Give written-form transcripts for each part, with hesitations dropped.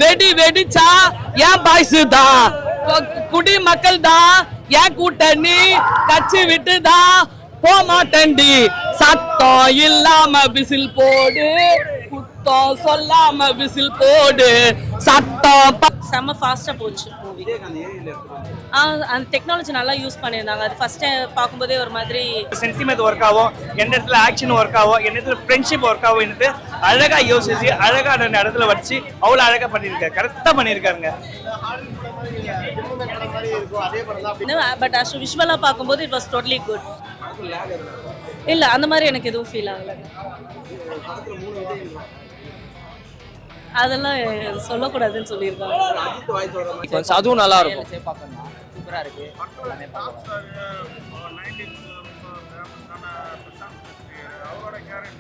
வெடி வெடிச்சா ஏன் பாய்ஸுதா குடி மக்கள் தான் ஏன் கூட்டணி கட்சி விட்டுதான் போமாட்டண்டி சத்தம் இல்லாம விசில் போடு குத்தம் சொல்லாம விசில் போடு சத்தம் செம்ம ஃபாஸ்ட்டாக போச்சு மூவி. அந்த டெக்னாலஜி நல்லா யூஸ் பண்ணியிருந்தாங்க. அது ஃபர்ஸ்ட் பார்க்கும்போதே ஒரு மாதிரி சென்டிமெண்ட் ஒர்க் ஆகும், எந்த இடத்துல ஆக்ஷன் ஒர்க் ஆகும், எந்த இடத்துல ஃப்ரெண்ட்ஷிப் ஒர்க் ஆகும் என்று அழகா யோசிச்சு அழகா அந்த இடத்துல வச்சு அவ்வளோ அழகா பண்ணியிருக்காரு, கரெக்டாக பண்ணியிருக்காருங்க. பட் அஸ் விஷுவலாக பார்க்கும்போது இட் வாஸ் டோட்டலி குட். இல்லை அந்த மாதிரி எனக்கு எதுவும் ஃபீல் ஆகலை. அதெல்லாம் சொல்லக்கூடாதுன்னு சொல்லியிருக்காங்க. அதுவும் நல்லா இருக்கும்.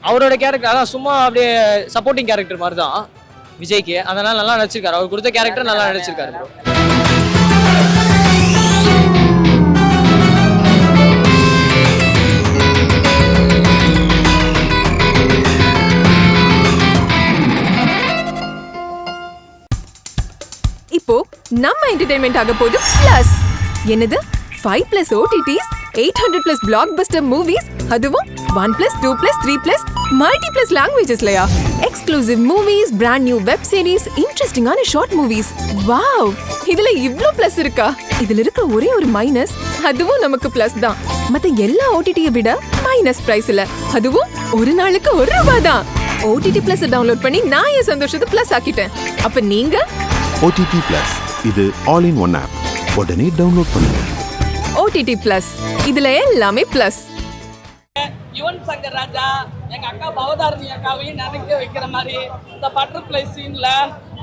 அவரோட கேரக்டர் அதான் சும்மா அப்படியே சப்போர்ட்டிங் கேரக்டர் மாதிரி தான் விஜய்க்கு. அதனால நல்லா நடிச்சிருக்காரு. அவர் கொடுத்த கேரக்டர் நல்லா நடிச்சிருக்காரு. இப்போ நம்ம என்டர்டெயின்மெண்ட் ஆக போகுது பிளஸ். என்னது 5+ OTTs, 800+ பிளாக்பஸ்டர் மூவிஸ், அதுவும் 1+, 2+, 3+, மல்டி+ லாங்குவேஜஸ்லயா? Exclusive movies, brand new web series, இன்ட்ரெஸ்டிங்கான ஷார்ட் மூவிஸ். வாவ், இதுல இவ்ளோ பிளஸ் இருக்கா? இதுல இருக்க ஒரே ஒரு மைனஸ், அதுவும் நமக்கு பிளஸ் தான். மத்த எல்லா OTT-ய விட மைனஸ் பிரைஸ்ல, அதுவும் ஒரு நாளுக்கு ₹1 தான். OTT Plus டவுன்லோட் பண்ணி நான் என் சந்தோஷத்தை பிளஸ் ஆக்கிட்டேன். அப்ப நீங்க OTT Plus இது ஆல் இன் ஒன் ஆப். உடனே டவுன்லோட் பண்ணுங்க. OTT Plus இதுல எல்லாமே பிளஸ். யுவன் சங்கர் ராஜா எங்க அக்கா பவதாரணி அக்காவையும் நினைக்க வைக்கிற மாதிரி இந்த பட்டர்ஃப்ளை சீன்ல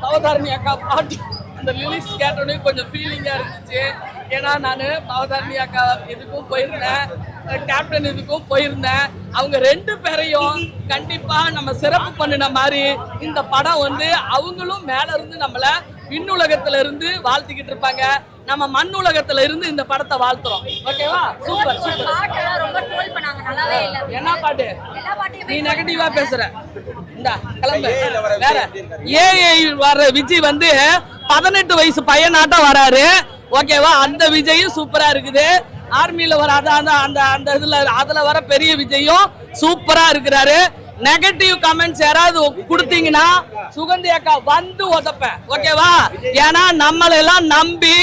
பவதாரணி அக்கா பாட்டு அந்த லிரிக்ஸ் கேட்டோடனே கொஞ்சம் ஃபீலிங்கா இருந்துச்சு. ஏன்னா நான் பவதாரணி அக்கா இதுக்கும் போயிருந்தேன், கேப்டன் இதுக்கும் போயிருந்தேன். அவங்க 2 பேரையும் கண்டிப்பா நம்ம சிறப்பு பண்ணின மாதிரி இந்த படம் வந்து அவங்களும் மேல இருந்து நம்மள விண்ணுலகத்துல இருந்து வாழ்த்திக்கிட்டு இருப்பாங்க. நம்ம மண் உலகத்துல இருந்து இந்த படத்தை வாழ்த்துறோம். ஓகேவா? Super super. என்ன பாட்டு? நீ நெகட்டிவா பேசுற. இந்த கிளம்பு வேற. ஏஐ வர விஜய் வந்து 18 வயசு பையனாட்டம் வராரு. ஓகேவா? அந்த விஜயும் சூப்பரா இருக்குது. ஆர்மியில வர அந்த இதுல அதுல வர பெரிய விஜயும் சூப்பரா இருக்கிறாரு. நெகட்டிவ் கமெண்ட்ஸ் யாராவது கொடுத்தீங்கன்னா சுகந்தி அக்கா வந்து உதப்பேன். ஓகேவா? ஏன்னா நம்மள எல்லாம் நம்பி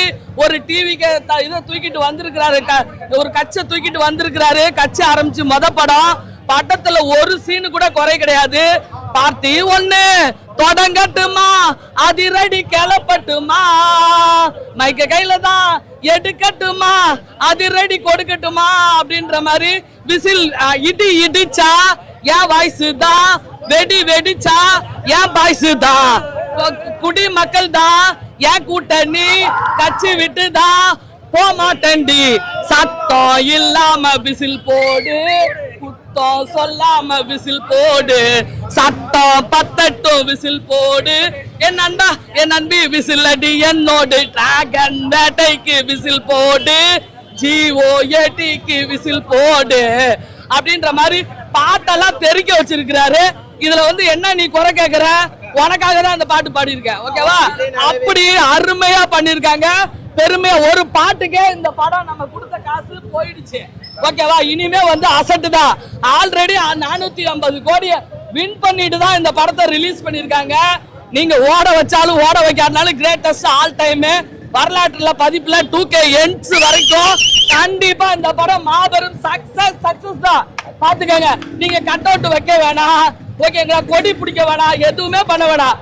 ஒரு டிவிக்கு இதை தூக்கிட்டு வந்திருக்கிறாரு, ஒரு கட்சியை தூக்கிட்டு வந்திருக்கிறாரு. கட்சி ஆரம்பிச்சு படம் பட்டத்துல ஒரு சீனு கூட குறை கிடையாது. பார்ட்டி 1 தொடங்கட்டுமா, அதிரடி கிளப்பட்டுமா, மைக்க கையில தான் எடுக்கட்டுமா, அதிரடி கொடுக்கட்டுமா அப்படின்ற மாதிரி விசில் இடி இடிச்சா ஏன் வாய்ஸ் தான், வெடி வெடிச்சா ஏன் பாய்ஸ் தான், குடி மக்கள் தான் ஏன் கூட்டணி கட்சி விட்டுதான் போமாட்டண்டி சத்தம் இல்லாம விசில் போடு குத்தம் சொல்லாம விசில் போடு சத்தம் பத்தட்டும் விசில் போடு என் நண்பா என் நண்பி விசில் அடி என்னோடு டிராகன் வேட்டைக்கு விசில் போடு GOATக்கு விசில் போடு அப்படின்ற மாதிரி பாட்டெல்லாம் தெரிக்க வச்சிருக்கிறாரு. இதுல வந்து என்ன நீ குறை கேக்குற? உனக்காக தான் அந்த பாட்டு பாடியிருக்கேன். ஓகேவா? அப்படி அருமையா பண்ணிருக்காங்க. பெருமையா ஒரு பாட்டுக்கே இந்த படம் நம்ம கொடுத்த காசு போயிடுச்சு. ஓகேவா? இனிமே வந்து அசட்டு தான். ஆல்ரெடி 450 கோடி வின் பண்ணிட்டு தான் இந்த படத்தை ரிலீஸ் பண்ணிருக்காங்க. நீங்க ஓட வச்சாலும் ஓட வைக்காதனாலும் கிரேட்டஸ்ட் ஆல் டைம் வரலாற்றுல பதிப்புல 2K எண்ட்ஸ் வரைக்கும் கண்டிப்பா இந்த படம் மாபெரும் சக்சஸ் தான். பாத்துக்கங்க. நீங்க கட் அவுட் வைக்க வேணாம், ஓகேங்களா? கொடி பிடிக்க வேணாம், எதுவுமே பண்ண வேணாம்.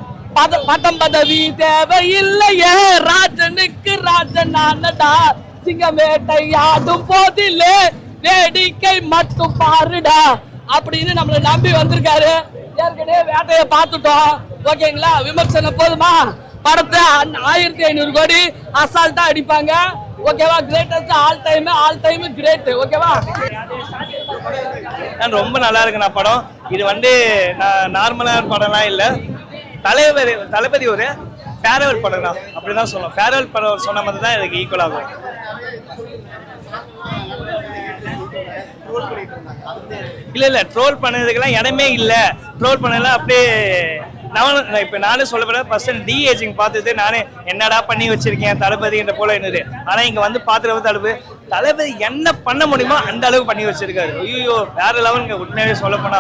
பட்டம் பதவி தேவையில்லையே, ராஜனுக்கு ராஜன் நானடா, சிங்கம் வேட்டையாடும் போதிலே வேடிக்கை மட்டும் பாருடா அப்படின்னு நம்மளை நம்பி வந்திருக்காரு. ஏற்கனவே வேட்டையை பார்த்துட்டோம். ஓகேங்களா? விமர்சனம் போதுமா? படத்தை 1500 கோடி அசால்ட்டா அடிப்பாங்க. ஓகேவா? Greatest all time great. ஓகேவா? ரொம்ப நல்லா இருக்குண்ணா படம். இது வந்து நார்மலான படம்லாம் இல்லை. தளபதி ஒரு ஃபேர்வெல் படம் தான், அப்படிதான் சொல்லணும். ஃபேர்வெல் படம் சொன்ன மாதிரி தான் இதுக்கு ஈக்குவல் ஆகும். இல்ல ட்ரோல் பண்ணதுக்கெல்லாம் இடமே இல்லை. ட்ரோல் பண்ணலாம் அப்படியே நான் இப்போ நானே சொல்லப்பட ஃபர்ஸ்ட் டிஏஜிங் பார்த்துட்டு நானே என்னடா பண்ணி வச்சிருக்கேன் தளபதின்ற போல என்னது. ஆனால் இங்கே வந்து பார்த்துட்டு தளபதி என்ன பண்ண முடியுமோ அந்த அளவுக்கு பண்ணி வச்சிருக்காரு. ஐயோ வேற லெவலுங்க. உண்மையாகவே சொல்லப்போனா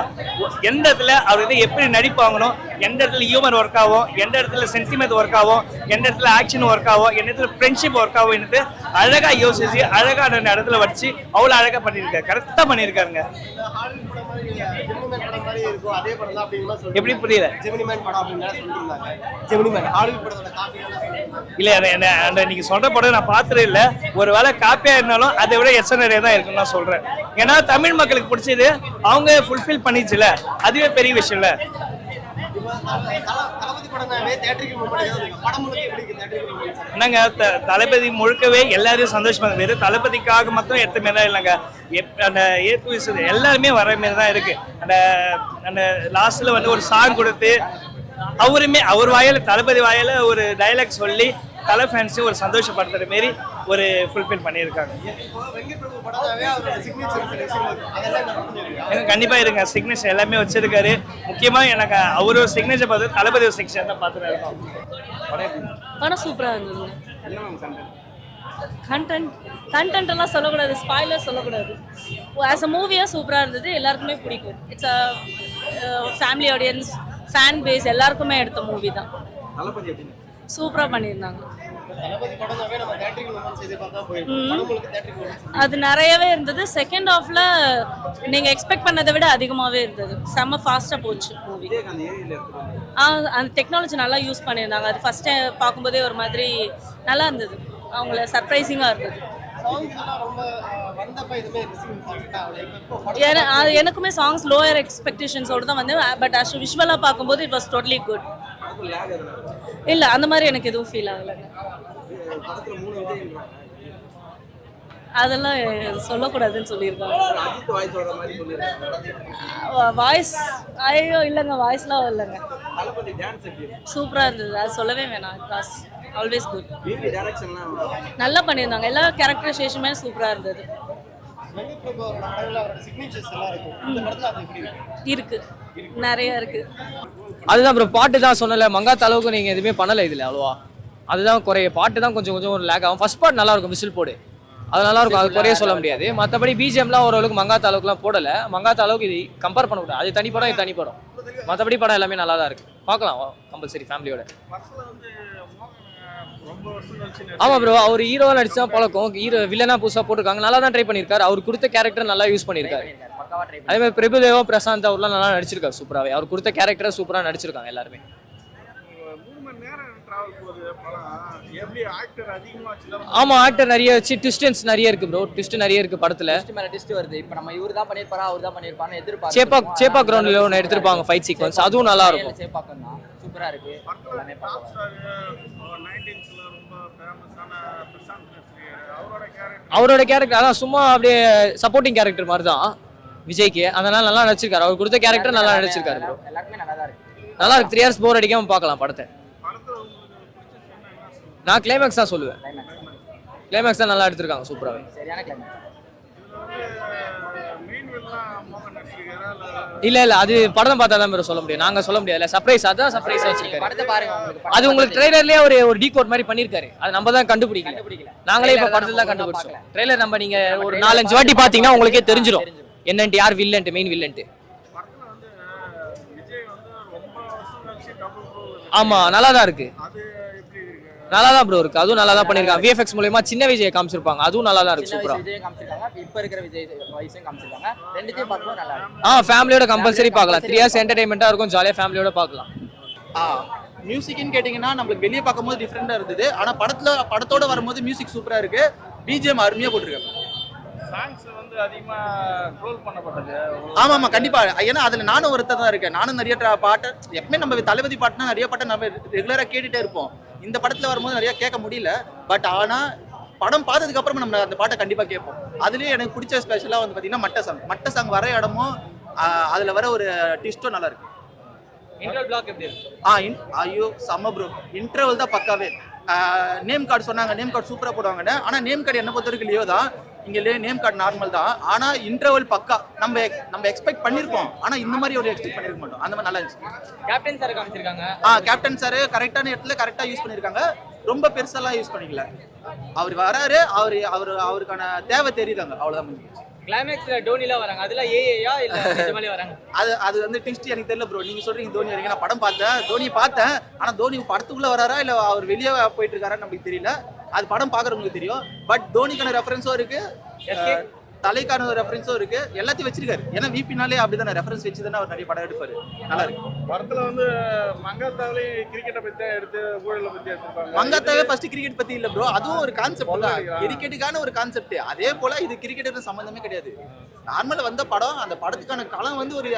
எந்த இடத்துல அவர் வந்து எப்படி நடிப்பாங்கணும், எந்த இடத்துல ஹியூமர் ஒர்க் ஆகும், எந்த இடத்துல சென்டிமெண்ட் ஒர்க் ஆகும், எந்த இடத்துல ஆக்ஷன் ஒர்க் ஆகும், எந்த இடத்துல ஃப்ரெண்ட்ஷிப் ஒர்க் ஆகும் என்று அழகா யோசிச்சு அழகா அந்த இடத்துல வச்சு அவ்வளோ அழகா பண்ணியிருக்காரு. கரெக்டாக பண்ணியிருக்காருங்க. எப்படி புரியல? இல்ல நீங்க சொல்ற படம் நான் பார்த்ததே இல்ல. ஒருவேளை காப்பியா இருந்தாலும் அதை விட எஸ்என்ஆர் தான் இருக்குன்னு நான் சொல்றேன். ஏன்னா தமிழ் மக்களுக்கு பிடிச்சது அவங்க ஃபுல்ஃபில் பண்ணிச்சுல, அதுவே பெரிய விஷயம் இல்ல. என்னங்க தளபதி முழுக்கவே எல்லாரையும் சந்தோஷமா வெறும் தளபதிக்காக மட்டும் எடுத்த மாரி தான் இல்லைங்க. அந்த எல்லாருமே வர மாரி தான் இருக்கு. அந்த லாஸ்ட்ல வந்து ஒரு சாங் கொடுத்து அவருமே அவர் வாயில தளபதி வாயில ஒரு டைலாக் சொல்லி தலை ஃபேன்ஸை ஒரு சந்தோஷப்படுத்துற மாரி ஒரு ஃபுல்ஃபில் பண்ணியிருக்காங்க. கண்டிப்பா இருங்க, சிக்னேச்சர் எல்லாமே வச்சிருக்காரு. முக்கியமா எனக்கு அவரோட சிக்னேச்சர் பார்த்து தளபதி ஒரு சிக்னேச்சர் தான் பார்த்துட்டு இருக்கோம். படம் சூப்பரா இருந்தது. கண்டென்ட் எல்லாம் சொல்லக்கூடாது, ஸ்பாயிலர் சொல்லக்கூடாது. ஆஸ் அ மூவியா சூப்பரா இருந்தது, எல்லாருக்குமே பிடிக்கும். It's a family audience, fan base எல்லாருக்குமே எடுத்த மூவி தான். சூப்பரா பண்ணியிருந்தாங்க. அது நிறையவே இருந்தது. செகண்ட் ஹாஃப்ல நீங்க எக்ஸ்பெக்ட் பண்ணதை விட அதிகமாகவே இருந்தது. செம்ம ஃபாஸ்டா போச்சு மூவி. அந்த டெக்னாலஜி நல்லா யூஸ் பண்ணியிருந்தாங்க. அது ஃபர்ஸ்ட் பார்க்கும்போதே ஒரு மாதிரி நல்லா இருந்தது. அவங்கள சர்ப்ரைசிங்கா இருந்தது. எனக்குமே சாங்ஸ் லோயர் எக்ஸ்பெக்டேஷன்ஸோடு தான் வந்து, பட் அஸ் விஷுவலாக பார்க்கும்போது இட் வாஸ் டோட்டலி குட். இல்லை அந்த மாதிரி எனக்கு எதுவும் ஃபீல் ஆகலைங்க. அதெல்லாம் சொல்லக்கூடாதுன்னு சொல்லியிருக்காங்க. வாய்ஸ் ஐயோ இல்லைங்க, வாய்ஸ்லாம் இல்லைங்க. சூப்பராக இருந்தது, அது சொல்லவே வேணாம். Class always good. நல்லா பண்ணியிருந்தாங்க. எல்லா கேரக்டரைசேஷனுமே சூப்பராக இருந்தது. இருக்கு, நிறைய இருக்கு. அதுதான் அப்புறம் பாட்டு தான் சொன்னல, மங்காத்த அளவுக்கு நீங்கள் எதுவுமே பண்ணலை இதில் அவ்வளோவா. அதுதான் குறைய. பாட்டு தான் கொஞ்சம் கொஞ்சம் ஒரு லேக் ஆகும். ஃபர்ஸ்ட் பார்ட் நல்லா இருக்கும், விசில் போடு, அது நல்லா இருக்கும், அது குறைய சொல்ல முடியாது. மற்றபடி பிஜிஎம்லாம் ஓரளவுக்கு மங்காத்த அளவுக்குலாம் போடலை. மங்காத்த அளவுக்கு இது கம்பேர் பண்ணக்கூடாது. அது தனி படம், இது தனி படம். மற்றபடி படம் எல்லாமே நல்லா தான் இருக்குது, பார்க்கலாம் கம்பல்சரி ஃபேமிலியோட. ஆமாம் ப்ரோ, அவர் ஹீரோவாக நடிச்சா பழக்கம், ஹீரோ வில்லனா புதுசாக போட்டிருக்காங்க, நல்லா தான் ட்ரை பண்ணியிருக்காரு. அவர் கொடுத்த கேரக்டர் நல்லா யூஸ் பண்ணியிருக்காரு. அதே மாதிரி பிரபுதேவா, பிரசாந்த் அவர்லாம் நல்லா நடிச்சிருக்காரு சூப்பராகவே. அவர் கொடுத்த கேரக்டரை சூப்பராக நடிச்சிருக்காங்க எல்லாருமே. ஆமா, ஆக்டர் நிறைய வச்சு ட்விஸ்டன்ஸ் நிறைய இருக்கு ப்ரோ. ட்விஸ்ட் நிறைய இருக்கு படத்துல. ட்விஸ்ட் வருது. இப்போ நம்ம இவர் தான் பண்ணிருப்பாரா, அவர் தான் பண்ணிருப்பாருன்னு எதிர்பார்ப்போம். சேப்பா கிரவுண்ட்ல ஒன்று எடுத்திருப்பாங்க ஃபைட் சீக்வன்ஸ், அதுவும் நல்லா இருக்கும். சேப்பாக்கம் தான் சூப்பரா இருக்கு. எல்லாமே அவரோட கேரக்டர் அதான் சும்மா அப்படியே சப்போர்ட்டிங் கேரக்டர் மாதிரி தான் விஜய்க்கு. அதனால நல்லா நடிச்சிருக்காரு. அவர் கொடுத்த கேரக்டர் நல்லா நடிச்சிருக்காரு ப்ரோ. எல்லாருமே நல்லா தான் இருக்கு. நல்லா இருக்கு. 3 hours போர் அடிக்காம பார்க்கலாம் படத்தை. நான் கிளைமேக்ஸ் தான் சொல்லுவேன். கிளைமேக்ஸ் தான் நல்லா எடுத்திருக்காங்க சூப்பராகவே. சரியான கிளைமேக்ஸ். இல்ல அது படம் பார்த்தா தான் சொல்ல முடியும். நாங்க சொல்ல முடியாது. சர்ப்ரைஸ், அதான் சர்ப்ரைஸ் வச்சிருக்காரு. படத்தை பாருங்க, அது உங்களுக்கு ட்ரெய்லர்லயே ஒரு டீகோட் மாதிரி பண்ணிருக்காரு. அது நம்ம தான் கண்டுபிடிக்கல. நாங்களே இப்ப படத்துல தான் கண்டுபிடிச்சோம். ட்ரெய்லர் நம்ம நீங்க ஒரு 4-5 வாட்டி பாத்தீங்கன்னா உங்களுக்கே தெரிஞ்சிடும் என்னன்ட்டு, யார் வில்லன்ட்டு, மெயின் வில்லன்ட்டு. ஆமா, நல்லா தான் இருக்கு. நல்லா தான் ப்ரோ இருக்கு. அதுவும் நல்லா தான் பண்ணிருக்காங்க. விஎஃப்எக்ஸ் மூலமா சின்ன விஜய் காமிச்சிருப்பாங்க, அதுவும் நல்லா தான் இருக்கு. சூப்பரா விஜய் காமிச்சிருக்காங்க. இப்போ இருக்கிற விஜய் வாய்ஸும் காமிச்சிருக்காங்க. ரெண்டுத்தையும் பார்க்கும்போது நல்லா இருக்கு. ஃபேமிலியோட கம்பல்சரி பார்க்கலாம். 3 hours என்டர்டைன்மெண்டா இருக்கும், ஜாலியா ஃபேமிலியோட பார்க்கலாம். மியூசிக்னு கேட்டிங்கன்னா நம்மளுக்கு வெளியே பார்க்கும்போது டிஃப்ரெண்டாக இருந்தது. ஆனால் படத்தோட வரும்போது மியூசிக் சூப்பராக இருக்கு. பிஜிஎம் அருமையாக போட்டிருக்காங்க. ஆமாம் கண்டிப்பாக. ஏன்னா அதில் நானும் ஒருத்தர் தான் இருக்கேன். நானும் நிறைய பாட்டு, எப்பவுமே நம்ம தளபதி பாட்டுனா நிறைய பாட்டை நம்ம ரெகுலராக கேட்டுகிட்டே இருப்போம். இந்த படத்தில் வரும்போது நிறைய கேட்க முடியல. பட் ஆனால் படம் பார்த்ததுக்கு அப்புறமா நம்ம அந்த பாட்டை கண்டிப்பாக கேட்போம். அதுலேயே எனக்கு பிடிச்ச ஸ்பெஷலாக வந்து பார்த்தீங்கன்னா மட்ட சாங் வர இடமும் அதில் வர ஒரு ட்விஸ்ட்டும் நல்லா இருக்கு. ஐயோ செம்ம ப்ரோ. இன்டர்வல் தான் பக்காவே. நேம் கார்டு சொன்னாங்க, நேம் கார்டு சூப்பராக போடுவாங்கன்னு. ஆனால் நேம் கார்டு என்ன பொறுத்த வரைக்கும் லியோ தான். இங்கே நேம் கார்டு நார்மல் தான், ஆனால் இன்டர்வல் பக்கா நம்ம எக்ஸ்பெக்ட் பண்ணியிருப்போம், ஆனால் இந்த மாதிரி ஒரு எக்ஸ்பெக்ட் பண்ணிருக்க மாட்டோம். அந்த மாதிரி நல்லா இருந்துச்சு. கேப்டன் சார் காமிச்சிருக்காங்க. கேப்டன் சார் கரெக்டான இடத்துல கரெக்டாக யூஸ் பண்ணியிருக்காங்க. ரொம்ப பெருசாலாம் யூஸ் பண்ணிக்கல. அவர் வராரு, அவருக்கான தேவை தெரியுதாங்க, அவ்வளோதான். கிளைமேக்ஸ்ல டோனிலாம் வராங்க, அதெல்லாம் ஏஏயா இல்ல நிஜமாலே வராங்க? அது வந்து ட்விஸ்ட் எனக்கு தெரியல ப்ரோ. நீங்க சொல்றீங்க தோனி வரீங்க, நான் படம் பார்த்தேன், தோனி பார்த்தேன். ஆனா தோனி படத்துக்குள்ள வராரா இல்ல அவர் வெளியே போயிட்டு இருக்காரா நமக்கு தெரியல. அது படம் பாக்குறவங்களுக்கு தெரியும். பட் தோனிக்கான ரெஃபரன்ஸும் இருக்கு, தலைக்கான ஒரு ரெஃபரன்ஸும் இருக்கு, எல்லாத்தையும் வச்சிருக்காரு. ஏன்னா விபினாலே அப்படிதானே ரெஃபரன்ஸ் வச்சு தானே அவர் நிறைய படம் எடுப்பாரு. நல்லா இருக்கு. படத்துல வந்து மங்காத்தாவே கிரிக்கெட்டை பத்தி எடுத்து ஊழலை பத்தி எடுத்துப்பாங்க. மங்காத்தாவே ஃபர்ஸ்ட் கிரிக்கெட் பத்தி இல்ல ப்ரோ, அதுவும் ஒரு கான்செப்ட் தான், கிரிக்கெட்டுக்கான ஒரு கான்செப்ட். அதே போல இது கிரிக்கெட்டுக்கு சம்பந்தமே கிடையாது. நார்மலா வந்த படம், அந்த படத்துக்கான களம் வந்து ஒரு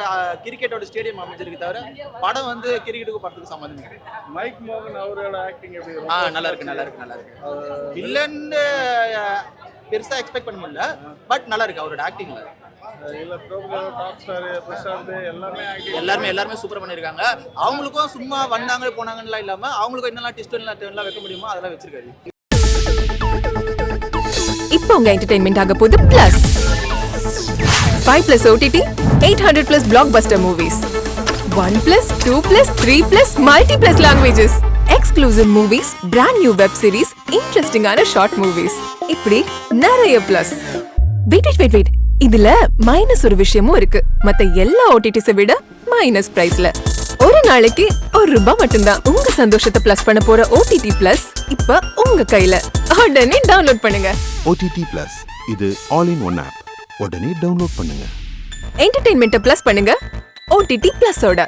கிரிக்கெட்டோட ஸ்டேடியம் அமைஞ்சிருக்கு தவிர படம் வந்து கிரிக்கெட்டுக்கு படத்துக்கு சம்பந்தமே கிடையாது. மைக் மோகன் அவரோட ஆக்டிங் எப்படி? நல்லா இருக்கு. வில்லன்னு பெருசா எக்ஸ்பெக்ட் பண்ண முடியல, பட் நல்லா இருக்கு அவரோட ஆக்டிங்ல. எல்லாருமே சூப்பர் பண்ணிருக்காங்க. அவங்களுக்கும் சும்மா வந்தாங்க போனாங்கன்னு இல்லாம அவங்களுக்கும் என்னெல்லாம் ட்விஸ்ட் எல்லாம் வைக்க முடியுமோ அதெல்லாம் வச்சிருக்காரு. இப்போ உங்க என்டர்டெயின்மெண்ட் ஆக போகுது plus 5+ OTT 800+ blockbuster movies 1+, 2+, 3+, multi+ languages, exclusive movies, brand new web series, interesting ஆன short movies, இப்படி நிறைய பிளஸ். வெயிட் இதுல மைனஸ் ஒரு விஷயமும் இருக்கு. மத்த எல்லா OTTs விட மைனஸ் பிரைஸ்ல ஒரு நாளைக்கு ₹1 மட்டும்தான். உங்க சந்தோஷத்தை பிளஸ் பண்ண போற OTT Plus இப்ப உங்க கையில. உடனே டவுன்லோட் பண்ணுங்க. OTT Plus இது ஆல் இன் ஒன் ஆப். உடனே டவுன்லோட் பண்ணுங்க. என்டர்டெயின்மெண்ட்டை பிளஸ் பண்ணுங்க OTT Plus ஓட.